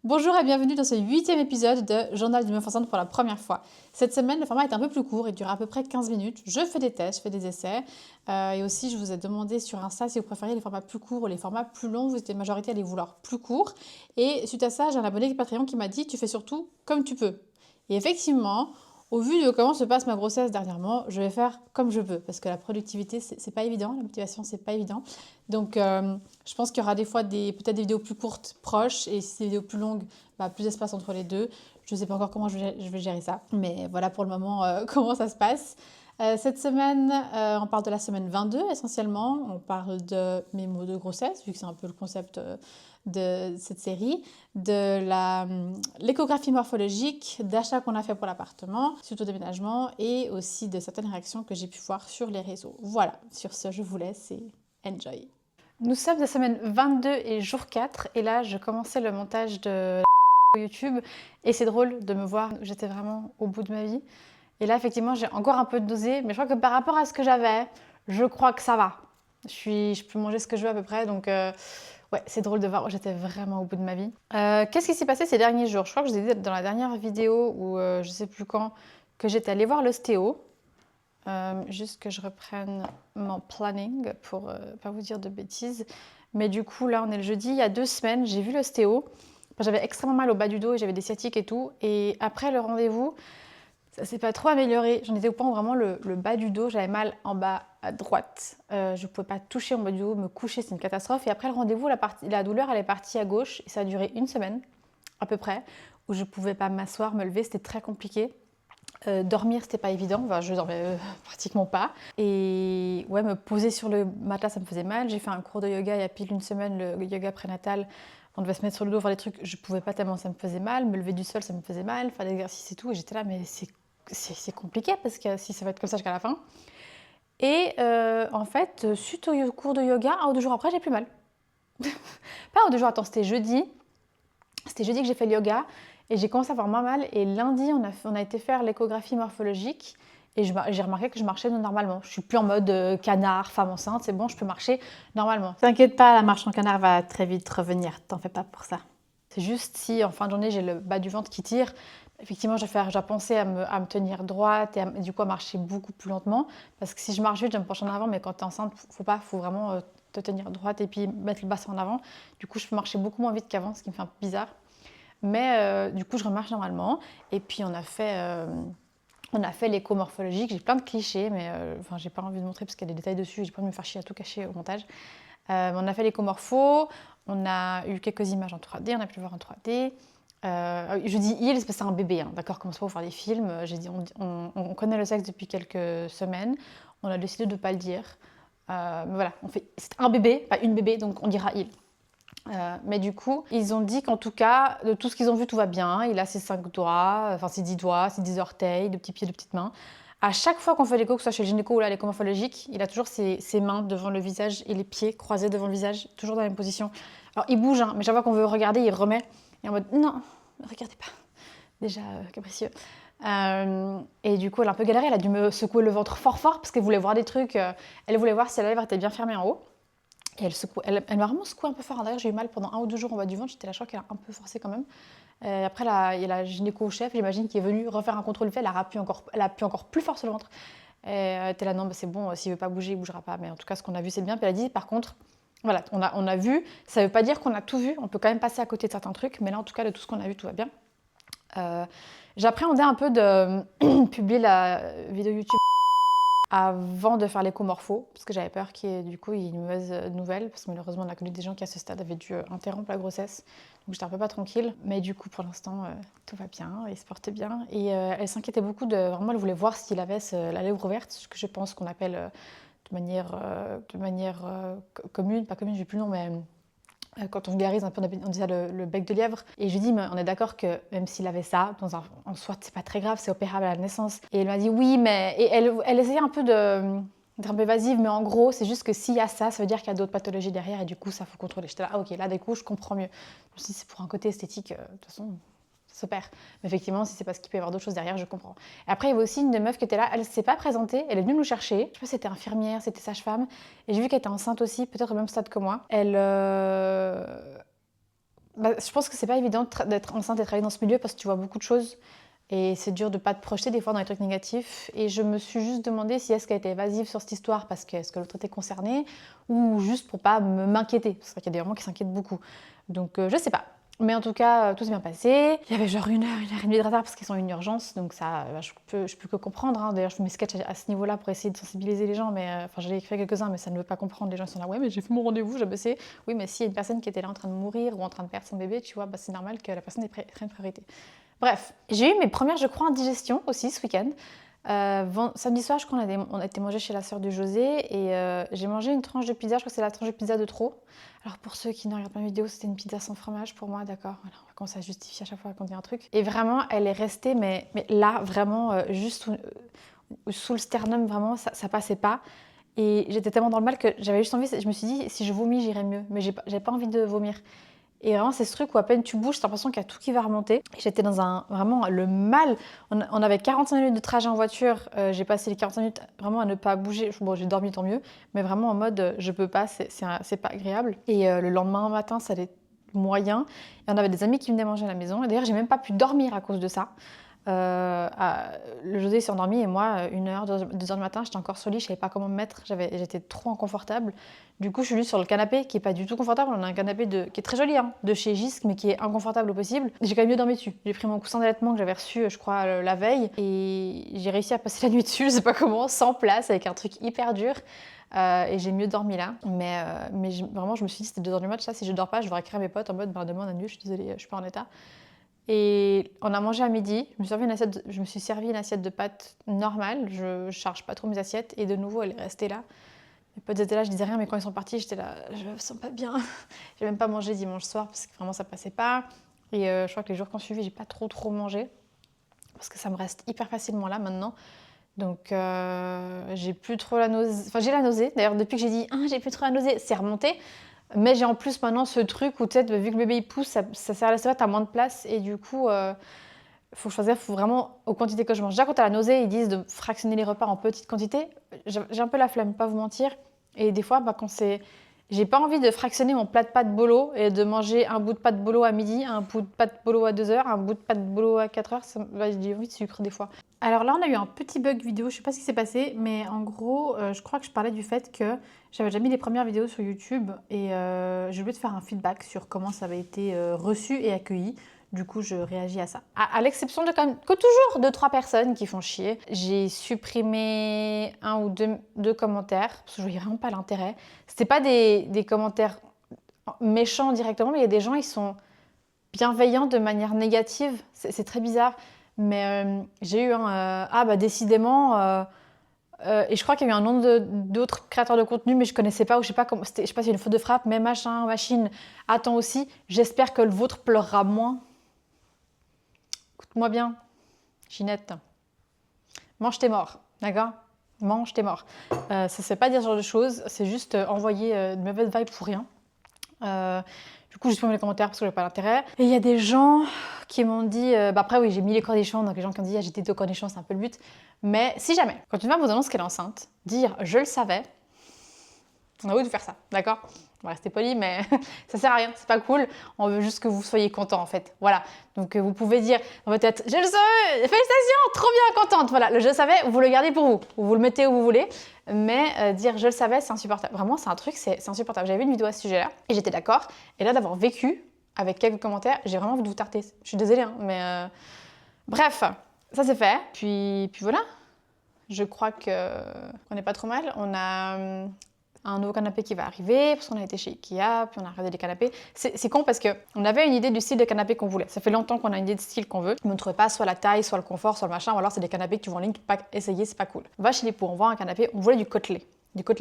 Bonjour et bienvenue dans ce 8e épisode de Journal d'une meuf enceinte pour la première fois. Cette semaine, le format est un peu plus court, il dure à peu près 15 minutes. Je fais des tests, je fais des essais. Et aussi, je vous ai demandé sur Insta si vous préfériez les formats plus courts ou les formats plus longs. Vous étiez majorité à les vouloir plus courts. Et suite à ça, j'ai un abonné Patreon qui m'a dit tu fais surtout comme tu peux. Et effectivement, au vu de comment se passe ma grossesse dernièrement, je vais faire comme je peux. Parce que la productivité, c'est pas évident. La motivation, c'est pas évident. Donc, je pense qu'il y aura des fois peut-être des vidéos plus courtes, proches, et si c'est des vidéos plus longues, plus d'espace entre les deux. Je ne sais pas encore comment je vais gérer ça, mais voilà pour le moment comment ça se passe. Cette semaine, on parle de la semaine 22 essentiellement. On parle de mes maux de grossesse, vu que c'est un peu le concept de cette série, de l'échographie morphologique, d'achats qu'on a fait pour l'appartement, suite au déménagement, et aussi de certaines réactions que j'ai pu voir sur les réseaux. Voilà, sur ce, je vous laisse et enjoy. Nous sommes à semaine 22 et jour 4, et là, je commençais le montage de YouTube, et c'est drôle de me voir, j'étais vraiment au bout de ma vie. Et là, effectivement, j'ai encore un peu de nausée, mais je crois que par rapport à ce que j'avais, je crois que ça va. Je peux manger ce que je veux à peu près, donc ouais, c'est drôle de voir, j'étais vraiment au bout de ma vie. Qu'est-ce qui s'est passé ces derniers jours? Je crois que je vous ai dit dans la dernière vidéo, ou je sais plus quand, que j'étais allée voir l'ostéo. Juste que je reprenne mon planning pour pas vous dire de bêtises. Mais du coup, là, on est le jeudi. Il y a 2 semaines, j'ai vu l'ostéo. J'avais extrêmement mal au bas du dos et j'avais des sciatiques et tout. Et après le rendez-vous, ça s'est pas trop amélioré. J'en étais au point où vraiment le bas du dos, j'avais mal en bas à droite. Je pouvais pas toucher mon bas du dos, me coucher, c'est une catastrophe. Et après le rendez-vous, la douleur, elle est partie à gauche. Et ça a duré 1 semaine, à peu près, où je pouvais pas m'asseoir, me lever. C'était très compliqué. Dormir, c'était pas évident, enfin, je dormais pratiquement pas. Et ouais, me poser sur le matelas, ça me faisait mal. J'ai fait un cours de yoga il y a pile 1 semaine, le yoga prénatal. On devait se mettre sur le dos, faire des trucs, je pouvais pas tellement, ça me faisait mal. Me lever du sol, ça me faisait mal. Faire des exercices et tout. Et j'étais là, mais c'est compliqué parce que si ça va être comme ça jusqu'à la fin. Et en fait, suite au cours de yoga, 1 ou 2 jours après, j'ai plus mal. Pas 1 ou 2 jours, attends, c'était jeudi. C'était jeudi que j'ai fait le yoga. Et j'ai commencé à avoir moins mal. Et lundi, on a été faire l'échographie morphologique. Et j'ai remarqué que je marchais normalement. Je suis plus en mode canard, femme enceinte. C'est bon, je peux marcher normalement. T'inquiète pas, la marche en canard va très vite revenir. T'en fais pas pour ça. C'est juste si en fin de journée, j'ai le bas du ventre qui tire. Effectivement, je vais penser à me tenir droite et du coup à marcher beaucoup plus lentement. Parce que si je marche vite, je me penche en avant. Mais quand t'es enceinte, faut vraiment te tenir droite et puis mettre le bassin en avant. Du coup, je peux marcher beaucoup moins vite qu'avant, ce qui me fait un peu bizarre. Mais du coup, je remarche normalement. Et puis, on a fait l'écho morphologique. J'ai plein de clichés, mais enfin, j'ai pas envie de montrer parce qu'il y a des détails dessus. J'ai pas envie de me faire chier à tout cacher au montage. On a fait l'écho morpho. On a eu quelques images en 3D. On a pu le voir en 3D. Je dis il, c'est parce que c'est un bébé. Hein, d'accord, commence pas à faire des films. J'ai dit, on connaît le sexe depuis quelques semaines. On a décidé de ne pas le dire. Mais voilà, c'est un bébé, pas une bébé, donc on dira il. Mais du coup, ils ont dit qu'en tout cas, de tout ce qu'ils ont vu, tout va bien. Il a ses 5 doigts, enfin ses 10 doigts, ses 10 orteils, de petits pieds, de petites mains. À chaque fois qu'on fait l'écho, que ce soit chez le gynéco ou là, l'écho morphologique, il a toujours ses mains devant le visage et les pieds croisés devant le visage, toujours dans la même position. Alors il bouge, hein, mais chaque fois qu'on veut regarder, il remet. Et en mode non, ne regardez pas. Déjà capricieux. Et du coup, elle a un peu galéré. Elle a dû me secouer le ventre fort fort parce qu'elle voulait voir des trucs. Elle voulait voir si la lèvre était bien fermée en haut. Et elle m'a vraiment secoué un peu fort. D'ailleurs, j'ai eu mal pendant 1 ou 2 jours en bas du ventre. J'étais là, je crois qu'elle a un peu forcé quand même. Après, il y a la gynéco-chef, j'imagine, qui est venue refaire un contrôle fait. Elle a pu encore plus fort sur le ventre. Et elle était là, non, c'est bon, s'il ne veut pas bouger, il ne bougera pas. Mais en tout cas, ce qu'on a vu, c'est bien. Puis elle a dit, par contre, voilà, on a vu. Ça ne veut pas dire qu'on a tout vu. On peut quand même passer à côté de certains trucs. Mais là, en tout cas, de tout ce qu'on a vu, tout va bien. J'appréhendais un peu de publier la vidéo YouTube avant de faire l'écho-morpho, parce que j'avais peur qu'il y ait du coup une mauvaise nouvelle, parce que malheureusement on a connu des gens qui à ce stade avaient dû interrompre la grossesse, donc j'étais un peu pas tranquille. Mais du coup pour l'instant tout va bien, il se porte bien, et elle s'inquiétait beaucoup vraiment elle voulait voir s'il avait la lèvre ouverte, ce que je pense qu'on appelle de manière commune, pas commune, j'ai plus le nom, mais quand on vulgarise un peu, on dit ça le bec de lièvre. Et je lui dis, mais on est d'accord que même s'il avait ça, en soi, c'est pas très grave, c'est opérable à la naissance. Et elle m'a dit, oui, mais. Et elle essayait un peu d'être un peu évasive, mais en gros, c'est juste que s'il y a ça, ça veut dire qu'il y a d'autres pathologies derrière, et du coup, ça faut contrôler. J'étais là, ah, ok, là, du coup, je comprends mieux. Je me suis dit, c'est pour un côté esthétique, de toute façon. Ça s'opère. Mais effectivement, si c'est parce qu'il peut y avoir d'autres choses derrière, je comprends. Et après, il y avait aussi une des meufs qui était là, elle ne s'est pas présentée, elle est venue nous chercher. Je sais pas si c'était infirmière, c'était sage-femme. Et j'ai vu qu'elle était enceinte aussi, peut-être au même stade que moi. Elle Je pense que c'est pas évident d'être enceinte et de travailler dans ce milieu parce que tu vois beaucoup de choses et c'est dur de pas te projeter des fois dans les trucs négatifs. Et je me suis juste demandé si est-ce qu'elle était évasive sur cette histoire parce que est-ce que l'autre était concernée ou juste pour pas m'inquiéter parce qu'il y a des mamans qui s'inquiètent beaucoup. Donc je sais pas. Mais en tout cas, tout s'est bien passé. Il y avait genre une heure et demie de retard parce qu'ils sont en une urgence, donc ça, je peux que comprendre. Hein. D'ailleurs, je fais mes sketchs à ce niveau-là pour essayer de sensibiliser les gens, mais enfin, j'en ai écrit quelques-uns, mais ça ne veut pas comprendre. Les gens sont là, ouais, mais j'ai fait mon rendez-vous, j'ai bossé. Oui, mais s'il y a une personne qui était là en train de mourir ou en train de perdre son bébé, tu vois, c'est normal que la personne prenne une priorité. Bref, j'ai eu mes premières, je crois, indigestions aussi ce week-end. Samedi soir, je crois on a été manger chez la sœur de José et j'ai mangé une tranche de pizza. Je crois que c'est la tranche de pizza de trop. Alors pour ceux qui ne regardent pas ma vidéo, c'était une pizza sans fromage pour moi, d'accord. Voilà, on va commencer à justifier à chaque fois qu'on dit un truc. Et vraiment, elle est restée, mais là, vraiment, juste sous le sternum, vraiment, ça passait pas. Et j'étais tellement dans le mal que j'avais juste envie, je me suis dit, si je vomis, j'irai mieux. Mais j'avais pas envie de vomir. Et vraiment, c'est ce truc où à peine tu bouges, t'as l'impression qu'il y a tout qui va remonter. J'étais dans vraiment le mal. On avait 45 minutes de trajet en voiture. J'ai passé les 45 minutes vraiment à ne pas bouger. Bon, j'ai dormi, tant mieux. Mais vraiment en mode, je peux pas, c'est pas agréable. Et le lendemain matin, ça allait moyen. Et on avait des amis qui venaient manger à la maison. Et d'ailleurs, j'ai même pas pu dormir à cause de ça. Le José s'est endormi et moi, 1h, 2h du matin, j'étais encore sur le lit, je savais pas comment me mettre, j'étais trop inconfortable. Du coup, je suis juste sur le canapé qui est pas du tout confortable. On a un canapé qui est très joli, hein, de chez Gisc, mais qui est inconfortable au possible. J'ai quand même mieux dormi dessus. J'ai pris mon coussin d'allaitement que j'avais reçu, je crois, la veille, et j'ai réussi à passer la nuit dessus, je sais pas comment, sans place, avec un truc hyper dur. Et j'ai mieux dormi là. Mais vraiment, je me suis dit, c'était 2h du matin, si je dors pas, je vais écrire à mes potes en mode, demain on annule, je suis désolée, je suis pas en état. Et on a mangé à midi, je me suis servi une assiette de pâtes normale, je charge pas trop mes assiettes et de nouveau elle est restée là. Mes potes étaient là, je disais rien mais quand ils sont partis j'étais là, je me sens pas bien. J'ai même pas mangé dimanche soir parce que vraiment ça passait pas. Et je crois que les jours qui ont suivi j'ai pas trop mangé parce que ça me reste hyper facilement là maintenant. Donc j'ai plus trop la nausée, enfin j'ai la nausée d'ailleurs depuis que j'ai dit j'ai plus trop la nausée, c'est remonté. Mais j'ai en plus maintenant ce truc où, tu sais, vu que le bébé il pousse, ça sert à la savate, t'as moins de place. Et du coup, faut choisir, faut vraiment aux quantités que je mange. Déjà, quand t'as la nausée, ils disent de fractionner les repas en petites quantités. J'ai un peu la flemme, pas vous mentir. Et des fois, quand c'est. J'ai pas envie de fractionner mon plat de pâtes bolo et de manger un bout de pâte bolo à midi, un bout de pâte bolo à 2h, un bout de pâte bolo à 4h. J'ai envie de sucre des fois. Alors là, on a eu un petit bug vidéo, je sais pas ce qui s'est passé, mais en gros, je crois que je parlais du fait que j'avais déjà mis les premières vidéos sur YouTube et j'ai oublié de faire un feedback sur comment ça avait été reçu et accueilli. Du coup, je réagis à ça. À l'exception de quand même, que toujours 2-3 personnes qui font chier. J'ai supprimé 1 ou 2 commentaires parce que je voyais vraiment pas l'intérêt. C'était pas des commentaires méchants directement, mais il y a des gens, ils sont bienveillants de manière négative. C'est très bizarre. Mais j'ai eu un décidément. Et je crois qu'il y a eu un nombre d'autres créateurs de contenu, mais je connaissais pas, ou je sais pas comment. Je sais pas s'il y a une faute de frappe, mais machin, machine attend aussi. J'espère que le vôtre pleurera moins. Écoute-moi bien, Ginette. Mange tes morts, d'accord? Mange tes morts. Ça ne fait pas dire ce genre de choses, c'est juste envoyer de mauvaises vibes pour rien. Du coup, j'ai supprimé les commentaires parce que j'avais pas l'intérêt. Et il y a des gens qui m'ont dit... après, oui, j'ai mis les cornichons, donc les gens qui ont dit j'étais deux cornichons, c'est un peu le but. Mais si jamais, quand une femme vous annonce qu'elle est enceinte, dire je le savais, on a envie de faire ça, d'accord? On va rester poli, mais ça sert à rien, c'est pas cool. On veut juste que vous soyez content en fait. Voilà. Donc vous pouvez dire dans votre tête, je le savais, félicitations, trop bien, contente. Voilà, le je le savais, vous le gardez pour vous. Vous le mettez où vous voulez. Mais dire je le savais, c'est insupportable. Vraiment, c'est un truc, c'est insupportable. J'avais vu une vidéo à ce sujet-là et j'étais d'accord. Et là, d'avoir vécu avec quelques commentaires, j'ai vraiment envie de vous tarter. Je suis désolée, hein, mais bref, ça c'est fait. Puis voilà. Je crois qu'on n'est pas trop mal. On a un nouveau canapé qui va arriver, parce qu'on a été chez Ikea, puis on a regardé les canapés. C'est con parce qu'on avait une idée du style de canapé qu'on voulait. Ça fait longtemps qu'on a une idée de style qu'on veut, mais on ne trouvait pas soit la taille, soit le confort, soit le machin, ou alors c'est des canapés que tu vois en ligne, pas essayer, c'est pas cool. On va chez les pots, on voit un canapé, on voulait du côtelet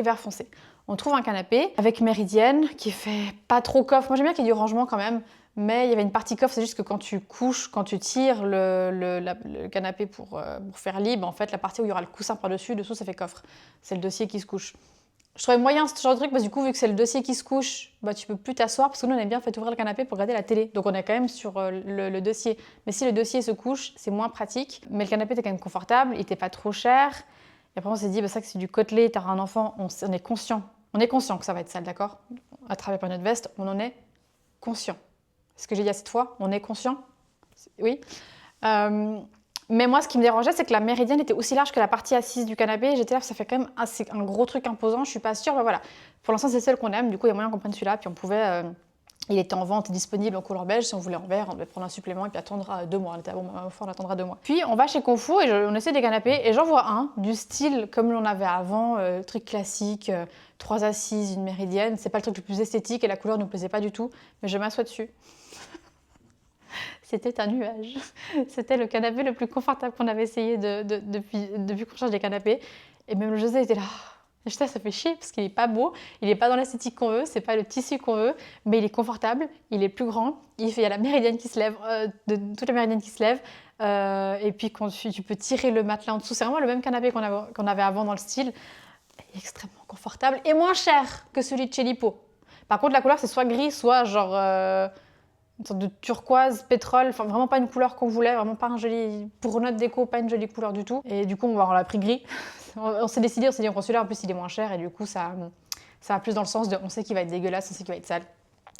vert foncé. On trouve un canapé avec méridienne qui fait pas trop coffre. Moi j'aime bien qu'il y ait du rangement quand même, mais il y avait une partie coffre, c'est juste que quand tu couches, quand tu tires le canapé pour faire libre, en fait la partie où il y aura le coussin par-dessus, dessous ça fait coffre. C'est le dossier qui se couche. Je trouvais moyen ce genre de truc parce que du coup, vu que c'est le dossier qui se couche, tu peux plus t'asseoir parce que nous, on aime bien fait ouvrir le canapé pour regarder la télé. Donc on est quand même sur le dossier. Mais si le dossier se couche, c'est moins pratique. Mais le canapé était quand même confortable, il était pas trop cher. Et après, on s'est dit, ça que c'est du côtelet, t'auras un enfant, on est conscient. On est conscient que ça va être sale, d'accord? À travers notre veste, on en est conscient. ce que j'ai dit à cette fois, on est conscient. Oui. Mais moi, ce qui me dérangeait, c'est que la méridienne était aussi large que la partie assise du canapé. J'étais là, ça fait quand même un gros truc imposant. Je suis pas sûre. Mais voilà. Pour l'instant, c'est celle qu'on aime. Du coup, il y a moyen qu'on prenne celui-là. Puis on pouvait. Il était en vente et disponible en couleur beige. Si on voulait en vert, on devait prendre un supplément et puis attendre 2 mois. On était on attendra 2 mois. Puis on va chez Kung Fu et on essaie des canapés. Et j'en vois un du style comme l'on avait avant, truc classique, 3 assises, une méridienne. C'est pas le truc le plus esthétique et la couleur ne nous plaisait pas du tout. Mais je m'assois dessus. C'était un nuage. C'était le canapé le plus confortable qu'on avait essayé depuis qu'on change des canapés. Et même le José était là. Et ça fait chier parce qu'il n'est pas beau, il n'est pas dans l'esthétique qu'on veut, c'est pas le tissu qu'on veut, mais il est confortable, il est plus grand, il y a la méridienne qui se lève, toute la méridienne qui se lève. Et puis quand tu peux tirer le matelas en dessous, c'est vraiment le même canapé qu'on avait avant dans le style. Il est extrêmement confortable et moins cher que celui de chez Lipo. Par contre, la couleur, c'est soit gris, soit genre une sorte de turquoise, pétrole, enfin vraiment pas une couleur qu'on voulait, vraiment pas un joli, pour notre déco, pas une jolie couleur du tout. Et du coup, on l'a pris gris. On s'est décidé, on s'est dit on prend celui-là, en plus il est moins cher et du coup ça va plus dans le sens de on sait qu'il va être dégueulasse, on sait qu'il va être sale.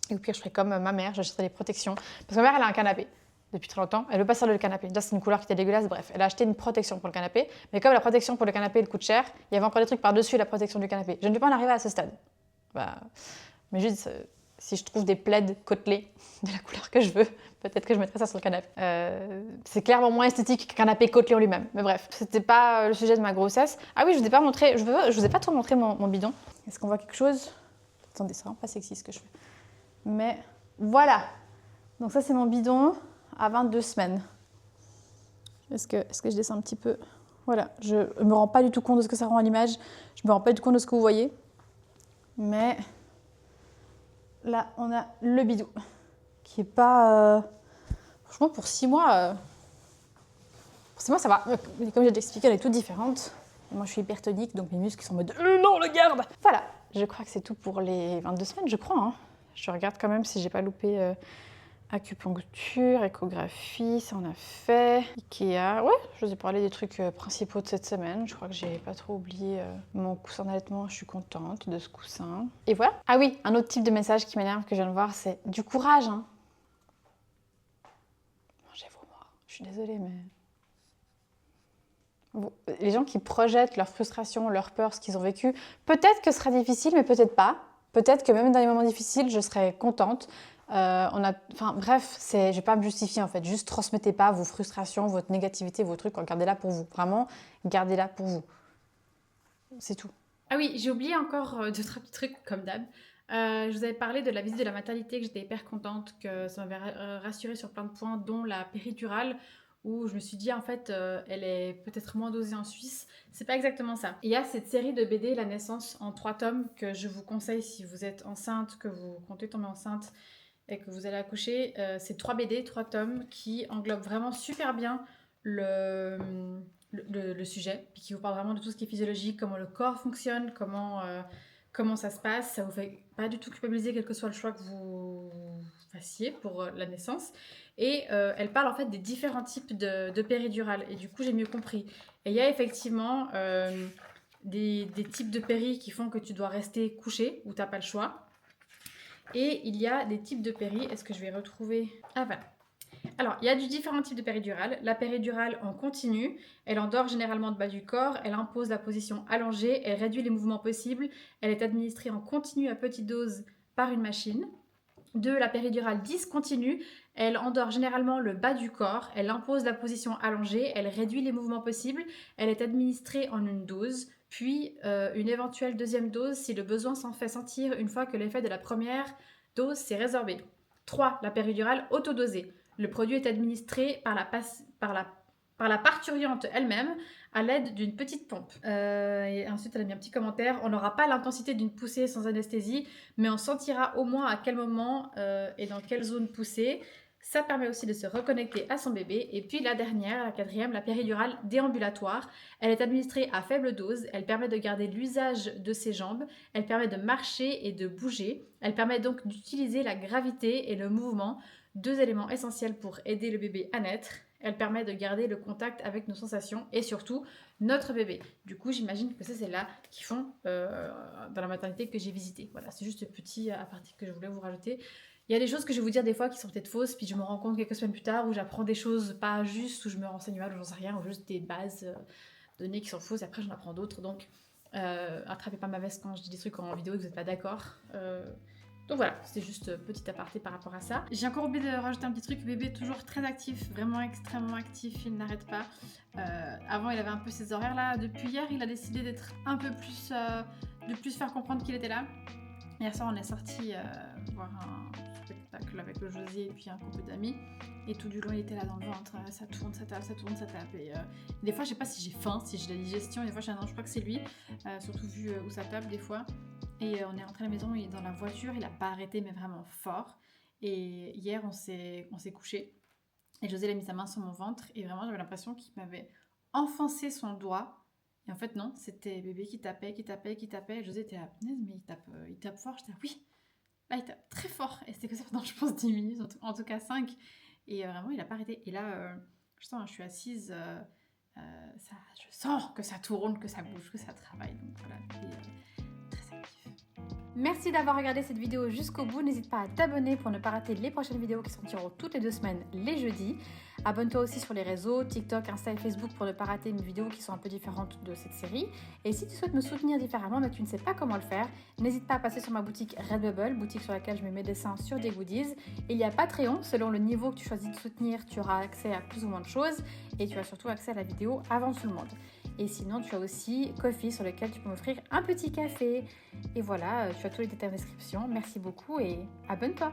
Et au pire, je ferai comme ma mère, j'achèterai des protections. Parce que ma mère, elle a un canapé depuis très longtemps, elle veut pas sortir le canapé. Déjà, c'est une couleur qui était dégueulasse, bref. Elle a acheté une protection pour le canapé, mais comme la protection pour le canapé, elle coûte cher, il y avait encore des trucs par-dessus la protection du canapé. Je ne vais pas en arriver à ce stade. Mais juste, si je trouve des plaids côtelés de la couleur que je veux, peut-être que je mettrai ça sur le canapé. C'est clairement moins esthétique qu'un canapé côtelé en lui-même. Mais bref, c'était pas le sujet de ma grossesse. Ah oui, je vous ai pas montré, je vous ai pas trop montré mon bidon. Est-ce qu'on voit quelque chose? Attendez, c'est vraiment pas sexy ce que je fais. Mais voilà. Donc ça, c'est mon bidon à 22 semaines. Est-ce que je descends un petit peu? Voilà, je me rends pas du tout compte de ce que ça rend à l'image. Je me rends pas du tout compte de ce que vous voyez. Mais là, on a le bidou, qui est pas... Franchement, pour 6 mois, ça va. Comme j'ai déjà expliqué, elle est toute différente. Moi, je suis hypertonique, donc mes muscles sont en mode non, le garde. Voilà, je crois que c'est tout pour les 22 semaines, je crois. Hein. Je regarde quand même si j'ai pas loupé acupuncture, échographie, ça on a fait. Ikea, ouais, je vous ai parlé des trucs principaux de cette semaine. Je crois que j'ai pas trop oublié mon coussin d'allaitement. Je suis contente de ce coussin. Et voilà. Ah oui, un autre type de message qui m'énerve que je viens de voir, c'est du courage. Hein. Mangez vos morts. Je suis désolée, mais... Les gens qui projettent leur frustration, leur peur, ce qu'ils ont vécu, peut-être que ce sera difficile, mais peut-être pas. Peut-être que même dans les moments difficiles, je serai contente. Bref, je ne vais pas me justifier en fait. Juste transmettez pas vos frustrations, votre négativité, vos trucs. Gardez-la pour vous. Vraiment, gardez-la pour vous. C'est tout. Ah oui, j'ai oublié encore 2-3 petits trucs comme d'hab. Je vous avais parlé de la visite de la maternité, que j'étais hyper contente, que ça m'avait rassurée sur plein de points, dont la péridurale, où je me suis dit en fait, elle est peut-être moins dosée en Suisse. C'est pas exactement ça. Il y a cette série de BD, La naissance, en 3 tomes, que je vous conseille si vous êtes enceinte, que vous comptez tomber enceinte et que vous allez accoucher. C'est 3 BD, 3 tomes qui englobent vraiment super bien le sujet, puis qui vous parle vraiment de tout ce qui est physiologique, comment le corps fonctionne, comment ça se passe. Ça vous fait pas du tout culpabiliser quel que soit le choix que vous fassiez pour la naissance. Et elle parle en fait des différents types de péridurales. Et du coup, j'ai mieux compris. Et il y a effectivement des types de péri qui font que tu dois rester couché, ou t'as pas le choix. Et il y a des types de péri. Est-ce que je vais retrouver... Ah voilà. Alors, il y a différents types de péridurale. La péridurale en continu, elle endort généralement de bas du corps, elle impose la position allongée, elle réduit les mouvements possibles, elle est administrée en continu à petite dose par une machine. 2. La péridurale discontinue, elle endort généralement le bas du corps, elle impose la position allongée, elle réduit les mouvements possibles, elle est administrée en une dose, puis une éventuelle deuxième dose si le besoin s'en fait sentir une fois que l'effet de la première dose s'est résorbé. 3. La péridurale autodosée. Le produit est administré par la parturiente elle-même à l'aide d'une petite pompe. Et ensuite, elle a mis un petit commentaire. On n'aura pas l'intensité d'une poussée sans anesthésie, mais on sentira au moins à quel moment et dans quelle zone pousser. Ça permet aussi de se reconnecter à son bébé. Et puis la dernière, la 4e, la péridurale déambulatoire. Elle est administrée à faible dose. Elle permet de garder l'usage de ses jambes. Elle permet de marcher et de bouger. Elle permet donc d'utiliser la gravité et le mouvement, 2 éléments essentiels pour aider le bébé à naître. Elle permet de garder le contact avec nos sensations et surtout notre bébé. Du coup, j'imagine que c'est celle-là qui font dans la maternité que j'ai visitée. Voilà, c'est juste ce petit aparté que je voulais vous rajouter. Il y a des choses que je vais vous dire des fois qui sont peut-être fausses, puis je me rends compte quelques semaines plus tard où j'apprends des choses pas justes, où je me renseigne mal, ou j'en sais rien, ou juste des bases données qui sont fausses, et après j'en apprends d'autres. Donc, attrapez pas ma veste quand je dis des trucs en vidéo et que vous n'êtes pas d'accord. Donc voilà, c'était juste petit aparté par rapport à ça. J'ai encore oublié de rajouter un petit truc. Bébé est toujours très actif, vraiment extrêmement actif, il n'arrête pas. Avant, il avait un peu ses horaires là. Depuis hier, il a décidé d'être un peu plus, de plus faire comprendre qu'il était là. Hier soir, on est sorti voir un spectacle avec le Josier et puis un couple d'amis. Et tout du long, il était là dans le ventre. Ça tourne, ça tape, ça tourne, ça tape. Et des fois, je sais pas si j'ai faim, si j'ai de la digestion. Et des fois, je crois que c'est lui. Surtout vu où ça tape des fois. Et on est rentré à la maison, il est dans la voiture. Il a pas arrêté, mais vraiment fort. Et hier, on s'est couché. Et José a mis sa main sur mon ventre. Et vraiment, j'avais l'impression qu'il m'avait enfoncé son doigt. Et en fait, non, c'était bébé qui tapait, qui tapait, qui tapait. Et José était là, punaise, mais il tape fort. J'étais là, oui, là, il tape très fort. Et c'était que ça pendant, je pense, 10 minutes, en tout cas 5. Et vraiment, il a pas arrêté. Et là, je suis assise, je sens que ça tourne, que ça bouge, que ça travaille. Donc voilà, il est très actif. Merci d'avoir regardé cette vidéo jusqu'au bout. N'hésite pas à t'abonner pour ne pas rater les prochaines vidéos qui sortiront toutes les 2 semaines, les jeudis. Abonne-toi aussi sur les réseaux, TikTok, Insta et Facebook pour ne pas rater mes vidéos qui sont un peu différentes de cette série. Et si tu souhaites me soutenir différemment mais tu ne sais pas comment le faire, n'hésite pas à passer sur ma boutique Redbubble, boutique sur laquelle je mets mes dessins sur des goodies. Et il y a Patreon, selon le niveau que tu choisis de soutenir, tu auras accès à plus ou moins de choses et tu as surtout accès à la vidéo avant tout le monde. Et sinon, tu as aussi Ko-fi sur lequel tu peux m'offrir un petit café. Et voilà, tu as tous les détails en description. Merci beaucoup et abonne-toi!